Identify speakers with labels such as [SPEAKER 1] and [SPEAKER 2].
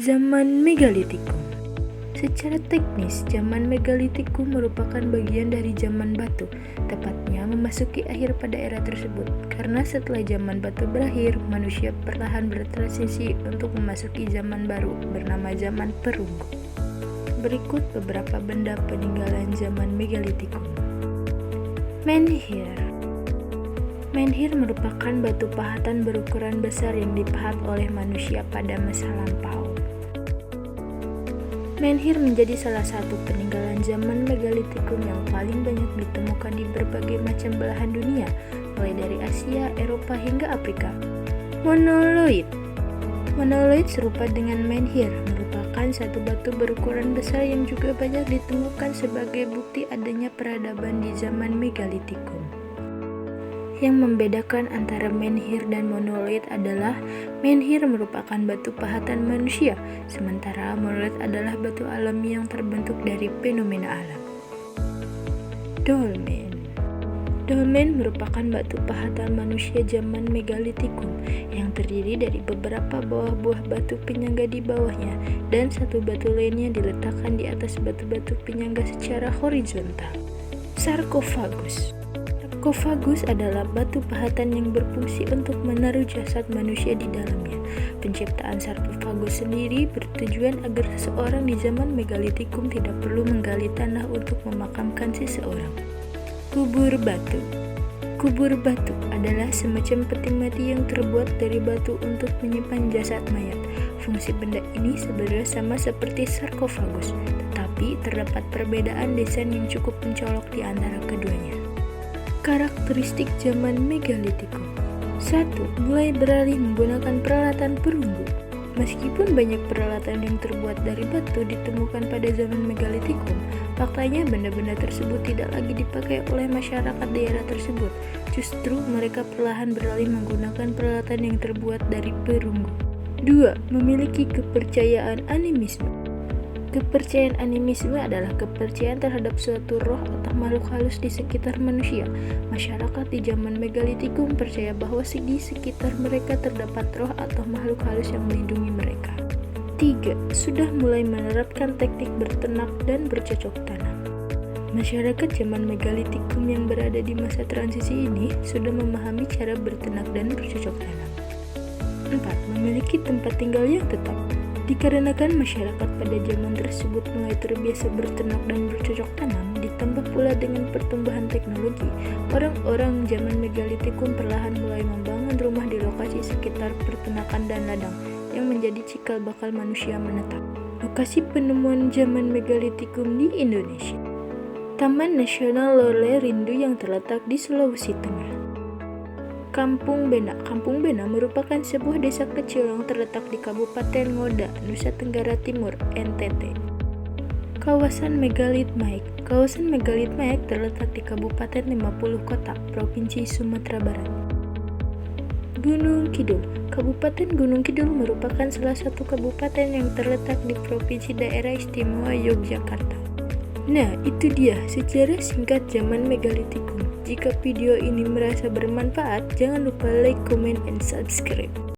[SPEAKER 1] Zaman Megalitikum. Secara teknis, zaman Megalitikum merupakan bagian dari zaman batu, tepatnya memasuki akhir pada era tersebut. Karena setelah zaman batu berakhir, manusia perlahan bertransisi untuk memasuki zaman baru bernama zaman perunggu. Berikut beberapa benda peninggalan zaman Megalitikum. Menhir. Menhir merupakan batu pahatan berukuran besar yang dipahat oleh manusia pada masa lampau. Menhir menjadi salah satu peninggalan zaman Megalitikum yang paling banyak ditemukan di berbagai macam belahan dunia, mulai dari Asia, Eropa, hingga Afrika. Monoliit. Monoliit serupa dengan menhir, merupakan satu batu berukuran besar yang juga banyak ditemukan sebagai bukti adanya peradaban di zaman Megalitikum. Yang membedakan antara menhir dan monoliit adalah menhir merupakan batu pahatan manusia, sementara monoliit adalah batu alami yang terbentuk dari fenomena alam. Dolmen. Dolmen merupakan batu pahatan manusia zaman Megalitikum yang terdiri dari beberapa buah batu penyangga di bawahnya dan satu batu lainnya diletakkan di atas batu-batu penyangga secara horizontal. Sarkofagus. Sarkofagus adalah batu pahatan yang berfungsi untuk menaruh jasad manusia di dalamnya. Penciptaan sarkofagus sendiri bertujuan agar seseorang di zaman Megalitikum tidak perlu menggali tanah untuk memakamkan seseorang. Kubur batu. Kubur batu adalah semacam peti mati yang terbuat dari batu untuk menyimpan jasad mayat. Fungsi benda ini sebenarnya sama seperti sarkofagus, tetapi terdapat perbedaan desain yang cukup mencolok di antara keduanya. Karakteristik zaman Megalitikum. 1. Mulai beralih menggunakan peralatan perunggu. Meskipun banyak peralatan yang terbuat dari batu ditemukan pada zaman Megalitikum, faktanya benda-benda tersebut tidak lagi dipakai oleh masyarakat daerah tersebut. Justru mereka perlahan beralih menggunakan peralatan yang terbuat dari perunggu. 2. Memiliki kepercayaan animisme. Kepercayaan animisme adalah kepercayaan terhadap suatu roh atau makhluk halus di sekitar manusia. Masyarakat di zaman Megalitikum percaya bahwa di sekitar mereka terdapat roh atau makhluk halus yang melindungi mereka. 3. Sudah mulai menerapkan teknik berternak dan bercocok tanam. Masyarakat zaman Megalitikum yang berada di masa transisi ini sudah memahami cara berternak dan bercocok tanam. 4. Memiliki tempat tinggal yang tetap. Dikarenakan masyarakat pada zaman tersebut mulai terbiasa berternak dan bercocok tanam, ditambah pula dengan pertumbuhan teknologi, orang-orang zaman Megalitikum perlahan mulai membangun rumah di lokasi sekitar peternakan dan ladang, yang menjadi cikal bakal manusia menetap. Lokasi penemuan zaman Megalitikum di Indonesia. Taman Nasional Lore Rindu yang terletak di Sulawesi Tengah. Kampung Bena. Kampung Bena merupakan sebuah desa kecil yang terletak di Kabupaten Ngoda, Nusa Tenggara Timur, NTT. Kawasan Megalith Maik. Kawasan Megalith Maik terletak di Kabupaten 50 Kota, Provinsi Sumatera Barat. Gunung Kidul. Kabupaten Gunung Kidul merupakan salah satu kabupaten yang terletak di Provinsi Daerah Istimewa Yogyakarta. Nah, itu dia sejarah singkat zaman Megalitikum. Jika video ini merasa bermanfaat, jangan lupa like, comment, and subscribe.